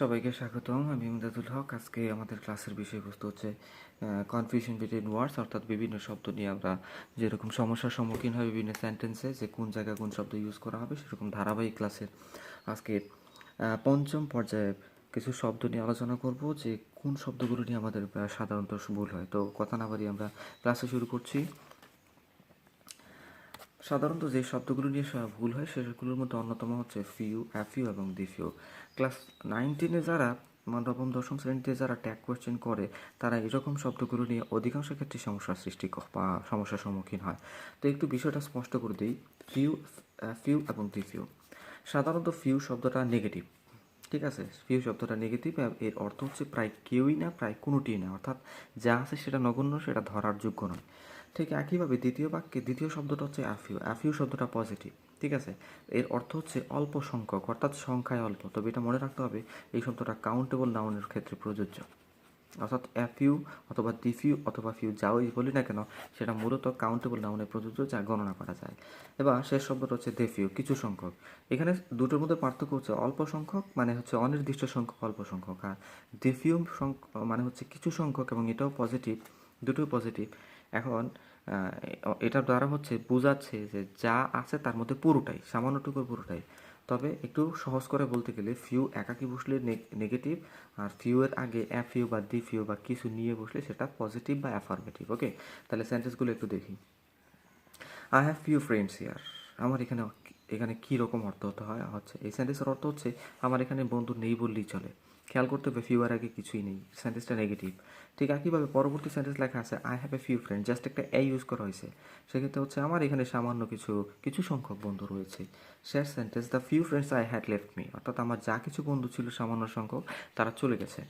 সবাইকে স্বাগতম। আমি ইমদাদুল হক। আজকে আমাদের ক্লাসের বিষয়বস্তু হচ্ছে কনফিউশন বিটুইন ওয়ার্ডস, অর্থাৎ বিভিন্ন শব্দ নিয়ে আমরা যেরকম সমস্যার সম্মুখীন হয় বিভিন্ন সেন্টেন্সে, যে কোন জায়গায় কোন শব্দ ইউজ করা হবে, সেরকম ধারাবাহিক ক্লাসের আজকে পঞ্চম পর্যায়ে কিছু শব্দ নিয়ে আলোচনা করব, যে কোন শব্দগুলো নিয়ে আমাদের সাধারণত ভুল হয়। তো কথা না বাড়িয়ে আমরা ক্লাসে শুরু করছি। সাধারণত যে শব্দগুলো নিয়ে ভুল হয় সেগুলোর মধ্যে অন্যতম হচ্ছে ফিউ, অ্যাফিউ এবং দিফিউ। ক্লাস 9-10-এ যারা নবম দশম শ্রেণীতে যারা ট্যাগ কোয়েশ্চেন করে, তারা এরকম শব্দগুলো নিয়ে অধিকাংশ ক্ষেত্রে সমস্যার সৃষ্টি বা সমস্যার সম্মুখীন হয়। তো একটু বিষয়টা স্পষ্ট করে দিই। ফিউ, অ্যাফিউ এবং দিফিউ। সাধারণত ফিউ শব্দটা নেগেটিভ, ঠিক আছে। ফিউ শব্দটা নেগেটিভ, এর অর্থ হচ্ছে প্রায় কেউই না, প্রায় কোনোটিই না, অর্থাৎ যা আছে সেটা নগণ্য, সেটা ধরার যোগ্য নয়। ঠিক একইভাবে দ্বিতীয় বাক্যে দ্বিতীয় শব্দটা হচ্ছে অ্যাফিউ। অ্যাফিউ শব্দটা পজিটিভ, ঠিক আছে। এর অর্থ হচ্ছে অল্প সংখ্যক, অর্থাৎ সংখ্যায় অল্প। তবে এটা মনে রাখতে হবে, এই শব্দটা কাউন্টেবল নাউনের ক্ষেত্রে প্রযোজ্য। অর্থাৎ অ্যাফিউ অথবা দিফিউ অথবা ফিউ যাই বলি না কেন, সেটা মূলত কাউন্টেবল নাউনে প্রযোজ্য, যা গণনা করা যায়। এবার শেষ শব্দটা হচ্ছে দেফিউ, কিছু সংখ্যক। এখানে দুটোর মধ্যে পার্থক্য হচ্ছে অল্প সংখ্যক মানে হচ্ছে অনির্দিষ্ট সংখ্যক অল্প সংখ্যক, আর দেফিউ মানে হচ্ছে কিছু সংখ্যক, এবং এটাও পজিটিভ, দুটোই পজিটিভ। এখন এটার দ্বারা হচ্ছে বোঝাচ্ছে যে যা আছে তার মধ্যে পুরোটাই, সামান্যটুকু পুরোটাই। তবে একটু সহজ করে বলতে গেলে ফিউ একাকি বসলে নেগেটিভ, আর ফিউ এর আগে অ্যাফিউ বা দিফিউ বা কিছু নিয়ে বসলে সেটা পজিটিভ বা অ্যাফার্মেটিভ। ওকে, তাহলে সেন্টেন্সগুলো একটু দেখি। I have few friends here. আমার এখানে এখানে কী রকম অর্থ হতে হয় হচ্ছে, এই সেন্টেন্সের অর্থ হচ্ছে আমার এখানে বন্ধু নেই বললেই চলে। খেয়াল করতে হবে ফিউ এর আগে কিছুই নেই, সেন্টেন্সটা নেগেটিভ। ঠিক একইভাবে পরবর্তী সেন্টেন্স লেখা আছে I have a few friend, just একটা এ ইউজ করা হয়েছে, সেক্ষেত্রে হচ্ছে আমার এখানে সামান্য কিছু সংখ্যক বন্ধু রয়েছে। শেষ sentence the few friends I had left me, অর্থাৎ আমার যা কিছু বন্ধু ছিল সামান্য সংখ্যক, তারা চলে গেছে।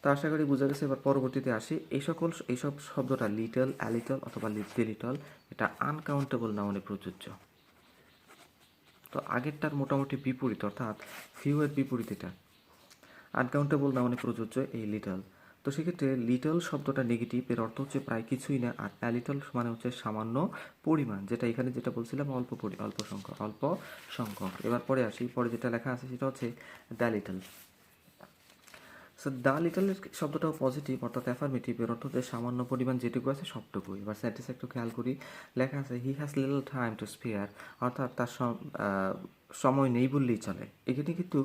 তো আশা করি বোঝা গেছে। এবার পরবর্তীতে আসি। এইসব শব্দটা লিটল, অ্যালিটল অথবা লিটল, এটা আনকাউন্টেবল নাউনে প্রযোজ্য। তো আগেরটার মোটামুটি বিপরীত, অর্থাৎ ফিউ এর বিপরীত এটা আনকাউন্টেবল নাউনে প্রযোজ্য এই লিটল। তো সেক্ষেত্রে লিটল শব্দটা নেগেটিভ, এর অর্থ হচ্ছে প্রায় কিছুই না, আর অ্যালিটল মানে হচ্ছে সামান্য পরিমাণ, যেটা এখানে যেটা বলছিলাম অল্প সংখ্যক। এবার পরে আসি, পরে যেটা লেখা আছে সেটা হচ্ছে দ্য লিটল। সো দ্য লিটলের শব্দটাও পজিটিভ, অর্থাৎ অ্যাফার্মেটিভ, এর অর্থ হচ্ছে সামান্য পরিমাণ যেটুকু আছে সবটুকুই। এবার সেন্টেন্স একটু খেয়াল করি, লেখা আছে he has little time to spare, অর্থাৎ তার সময় নেই বললেই চলে। এখানে কিন্তু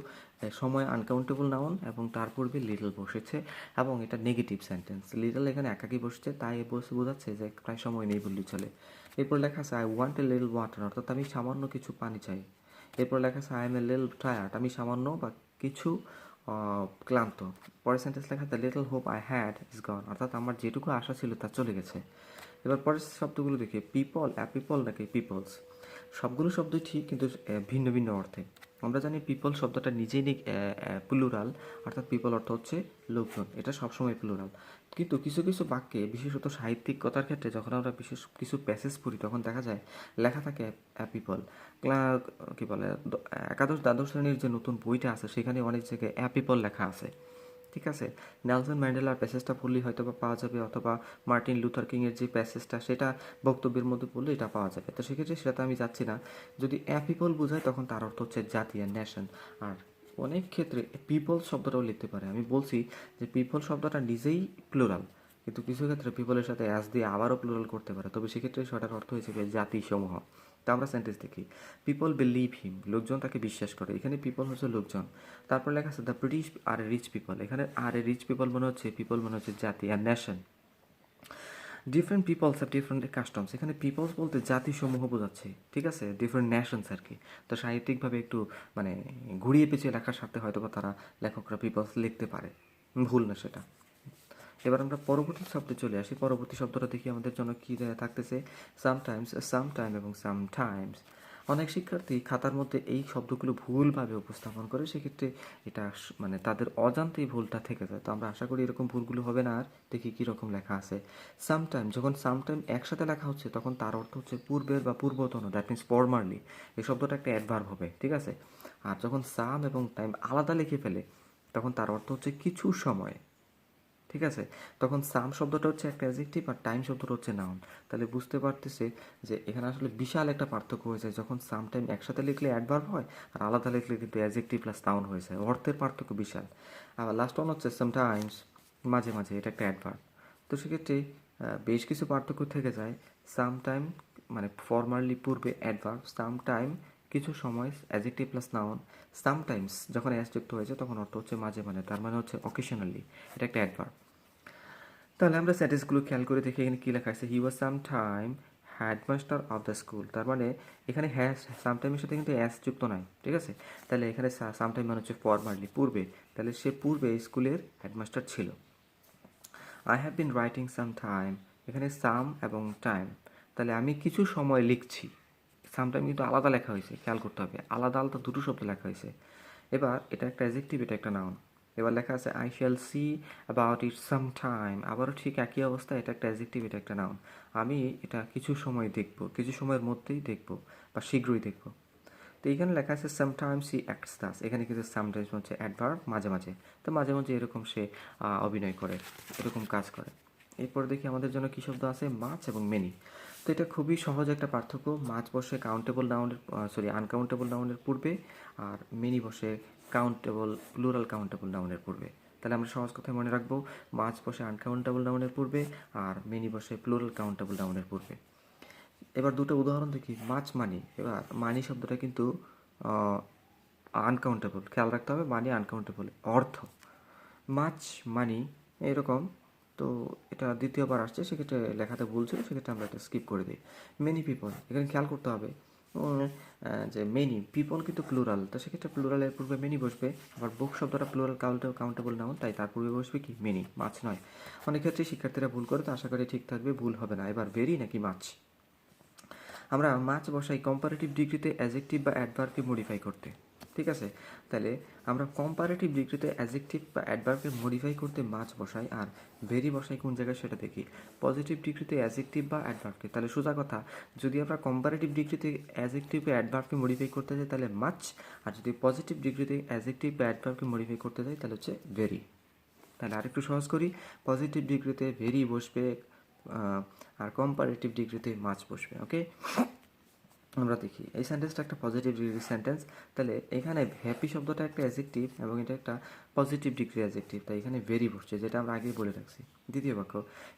সময় আনকাউন্টেবল নাউন এবং তার পূর্বে লিটল বসেছে, এবং এটা নেগেটিভ সেন্টেন্স। লিটল এখানে একাকি বসছে, তাই বোঝাচ্ছে যে প্রায় সময় নেই বললেই চলে। এরপর লেখা আছে I want a little water, অর্থাৎ আমি সামান্য কিছু পানি চাই। এরপর লেখা আছে I M a little tired, আমি সামান্য বা কিছু ক্লান্ত। পরের সেন্টেন্স লেখা the little hope I had is গন, অর্থাৎ আমার যেটুকু আশা ছিল তা চলে গেছে। এবার পরের শব্দগুলো দেখি, পিপল, পিপল নাকি পিপলস। সবগুলো শব্দই ঠিক, কিন্তু ভিন্ন ভিন্ন অর্থে। আমরা জানি পিপল শব্দটা নিজেই প্লুরাল, অর্থাৎ পিপল অর্থ হচ্ছে লোকজন, এটা সবসময় প্লুরাল। কিন্তু কিছু কিছু বাক্যে, বিশেষত সাহিত্যিকতার ক্ষেত্রে, যখন আমরা বিশেষ কিছু প্যাসেজ পড়ি, তখন দেখা যায় লেখা থাকে পিপল। কি বলে, একাদশ দ্বাদশ শ্রেণীর যে নতুন বইটা আছে, সেখানে অনেক জায়গায় পিপল লেখা আছে, ঠিক আছে। নেলসন ম্যান্ডেলার প্যাসেজটা পড়লেই হয়তো বা পাওয়া যাবে, অথবা মার্টিন লুথার কিংয়ের যে প্যাসেজটা, সেটা বক্তব্যের মধ্যে পড়লে এটা পাওয়া যাবে। তো সেক্ষেত্রে সেটাতে আমি যাচ্ছি না। যদি পিপল বোঝায়, তখন তার অর্থ হচ্ছে জাতি আর নেশন। আর অনেক ক্ষেত্রে পিপল শব্দটাও লিখতে পারে। আমি বলছি যে পিপল শব্দটা নিজেই প্লুরাল, কিন্তু কিছু ক্ষেত্রে পিপলের সাথে অ্যাস দিয়ে আবারও প্লুরাল করতে পারে, তবে সেক্ষেত্রে সেটার অর্থ হিসেবে জাতি সমূহ। তা আমরা সেন্টেন্স দেখি, পিপল বিলিভ হিম, লোকজন তাকে বিশ্বাস করে। এখানে পিপল হচ্ছে লোকজন। তারপর লেখা আছে the British are a rich people, এখানে আর এ রিচ পিপল মনে হচ্ছে, পিপল মনে হচ্ছে জাতি আর নেশন। ডিফারেন্ট পিপলস আর ডিফারেন্ট কাস্টমস, এখানে পিপলস বলতে জাতিসমূহ বোঝাচ্ছে, ঠিক আছে, ডিফারেন্ট নেশনস আর কি। তো সাহিত্যিকভাবে একটু মানে ঘুরিয়ে পেঁচিয়ে লেখার স্বার্থে হয়তো বা তারা লেখকরা পিপলস লিখতে পারে, ভুল না সেটা। এবার আমরা পরবর্তী শব্দে চলে আসি। পরবর্তী শব্দটা দেখি আমাদের জন্য কী থাকতেছে, সামটাইমস, সামটাইম এবং সামটাইমস। অনেক শিক্ষার্থী খাতার মধ্যে এই শব্দগুলো ভুলভাবে উপস্থাপন করে, সেক্ষেত্রে এটা মানে তাদের অজান্তেই ভুলটা থেকে যায়। তো আমরা আশা করি এরকম ভুলগুলো হবে না। আর দেখি কীরকম লেখা আছে। সামটাইম, যখন সামটাইম একসাথে লেখা হচ্ছে, তখন তার অর্থ হচ্ছে পূর্বের বা পূর্বতন, দ্যাট মিনস ফরমারলি। এই শব্দটা একটা অ্যাডভার্ব হবে, ঠিক আছে। আর যখন সাম এবং টাইম আলাদা লিখে ফেলে, তখন তার অর্থ হচ্ছে কিছু সময়, ঠিক ঠিক আছে? তখন সাম শব্দটা হচ্ছে একটা অ্যাডজেক্টিভ আর টাইম শব্দটা হচ্ছে নাউন। তাহলে বুঝতে পারতেছে যে এখানে আসলে বিশাল একটা পার্থক্য হয়ে যায় যখন সাম টাইম একসাথে লিখলে অ্যাডভার্ব হয় আর আলাদা লিখলে কিন্তু অ্যাডজেক্টিভ প্লাস নাউন হয়ে যায়। অর্থের পার্থক্য বিশাল। আবার লাস্ট ওয়ান হচ্ছে সামটাইমস, মাঝে মাঝে, এটা একটা অ্যাডভার্ব। তো সেক্ষেত্রে বেশ কিছু পার্থক্য থেকে যায়। সামটাইম মানে ফর্মালি পূর্বে অ্যাডভার্ব, সামটাইম কিছু সময় অ্যাডজেক্টিভ প্লাস নাউন, সামটাইমস যখন অ্যাস যুক্ত হয়েছে তখন অর্থ হচ্ছে মাঝে মানে, তার মানে হচ্ছে অকেশনালি, এটা একটা অ্যাডভার্ব। তাহলে আমরা সেন্টেন্সগুলো খেয়াল করে দেখি এখানে কী লেখা আছে। He was some time headmaster of the school, তার মানে এখানে হ্যাস সামটাইমের সাথে কিন্তু অ্যাস যুক্ত নাই, ঠিক আছে? তাহলে এখানে সামটাইম মানে হচ্ছে ফরমালি পূর্বে, তাহলে সে পূর্বে স্কুলের হেডমাস্টার ছিল। I have been writing some time, এখানে সাম এবং টাইম, তাহলে আমি কিছু সময় লিখছি। সামটাইম কিন্তু আলাদা লেখা হয়েছে, খেয়াল করতে হবে, আলাদা আলাদা দুটো শব্দ লেখা হয়েছে। এবার এটা একটা অ্যাডজেক্টিভ, এটা একটা নাউন। এবার লেখা আছে I shall see about it some time, আবারও ঠিক একই অবস্থা, এটা একটা অ্যাডজেক্টিভ, এটা একটা নাউন। আমি এটা কিছু সময় দেখব, কিছু সময়ের মধ্যেই দেখব বা শীঘ্রই দেখব। তো এখানে লেখা আছে সামটাইমস হি অ্যাক্টস দাস, এখানে কিন্তু সামটাইমস হচ্ছে অ্যাডভার্ব, মাঝে মাঝে। তো মাঝে মাঝে এরকম সে অভিনয় করে, এরকম কাজ করে। এরপর দেখি আমাদের জন্য কী শব্দ আছে, মাছ এবং মেনি। তো এটা খুবই সহজ একটা পার্থক্য। মাছ বসে কাউন্টেবল নাউনের আনকাউন্টেবল নাউনের পূর্বে, আর মেনি বসে কাউন্টেবল প্লুরাল কাউন্টেবল নাউনের পূর্বে। তাহলে আমরা সহজ কথায় মনে রাখবো, মাছ বসে আনকাউন্টেবল নাউনের পূর্বে আর মেনি বসে প্লুরাল কাউন্টেবল নাউনের পূর্বে। এবার দুটো উদাহরণ দেখি। মাছ মানি, এবার মানি শব্দটা কিন্তু আনকাউন্টেবল, খেয়াল রাখতে হবে, মানি আনকাউন্টেবল অর্থ। মাছ মানি এরকম, তো এটা দ্বিতীয়বার আসছে, সেক্ষেত্রে লেখাতে ভুল ছিল, সেক্ষেত্রে আমরা এটা স্কিপ করে দিই। মেনি পিপল, এখানে খেয়াল করতে হবে যে মেনি পিপল কিন্তু প্লুরাল, তো সেক্ষেত্রে প্লুরালের পূর্বে মেনি বসবে। আবার বুক শব্দটা প্লুরাল কাউন্টেবল নাউন, তাই তার পূর্বে বসবে কি, মেনি, মাছ নয়। অনেক ক্ষেত্রে শিক্ষার্থীরা ভুল করে, তো আশা করি ঠিক থাকবে, ভুল হবে না। এবার ভেরি নাকি মাছ, আমরা মাছ বসাই কম্পারেটিভ ডিগ্রিতে অ্যাডজেক্টিভ বা অ্যাডভার্বকে মডিফাই করতে, ঠিক আছে? তাহলে আমরা কম্পারেটিভ ডিগ্রিতে অ্যাডজেক্টিভ বা অ্যাডভার্বকে মডিফাই করতে মাছ বসাই, আর ভেরি বসাই কোন জায়গায় সেটা দেখি। পজিটিভ ডিগ্রিতে অ্যাডজেক্টিভ বা অ্যাডভার্বকে, তাহলে সোজা কথা, যদি আমরা কম্পারেটিভ ডিগ্রিতে অ্যাডজেক্টিভ বা অ্যাডভার্বকে মডিফাই করতে যাই তাহলে মাছ, আর যদি পজিটিভ ডিগ্রিতে অ্যাডজেক্টিভ বা অ্যাডভার্বকে মডিফাই করতে যাই তাহলে হচ্ছে ভেরি। তাহলে আরেকটু সহজ করি, পজিটিভ ডিগ্রিতে ভেরি বসবে, আর কম্পারেটিভ ডিগ্রিতে মাছ বসবে। ওকে, আমরা দেখি এই সেন্টেন্সটা একটা পজিটিভ ডিগ্রি সেন্টেন্স। তাহলে এখানে হ্যাপি শব্দটা একটা অ্যাডজেক্টিভ এবং এটা একটা পজিটিভ ডিগ্রি অ্যাডজেক্টিভ, তাই এখানে ভেরি বসছে, যেটা আমরা আগেই বলে রাখছি। দ্বিতীয় বাক্য,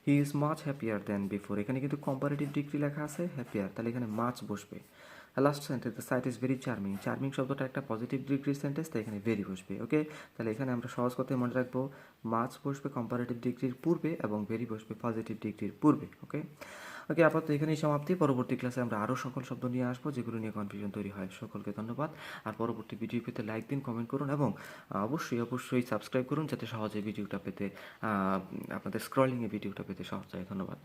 he is much happier than before, এখানে কিন্তু কম্পারেটিভ ডিগ্রি লেখা আছে হ্যাপিয়ার, তাহলে এখানে মাচ বসবে। Last sentence, the sight is very charming, charming শব্দটা একটা পজিটিভ ডিগ্রি সেন্টেন্স, তাই এখানে ভেরি বসবে। ওকে, তাহলে এখানে আমরা সহজ কথায় মনে রাখবো, মাচ বসবে কম্পারেটিভ ডিগ্রির পূর্বে এবং ভেরি বসবে পজিটিভ ডিগ্রির পূর্বে। ওকে ওকে, আপাতত এখানেই সমাপ্তি। পরবর্তী ক্লাসে আমরা আরও সকল শব্দ নিয়ে আসবো যেগুলো নিয়ে কনফিউশন তৈরি হয়। সকলকে ধন্যবাদ। আর পরবর্তী ভিডিও পেতে লাইক দিন, কমেন্ট করুন এবং অবশ্যই সাবস্ক্রাইব করুন, যাতে সহজে ভিডিওটা পেতে আপনাদের স্ক্রলিংয়ে ভিডিওটা পেতে সহজ হয়। ধন্যবাদ।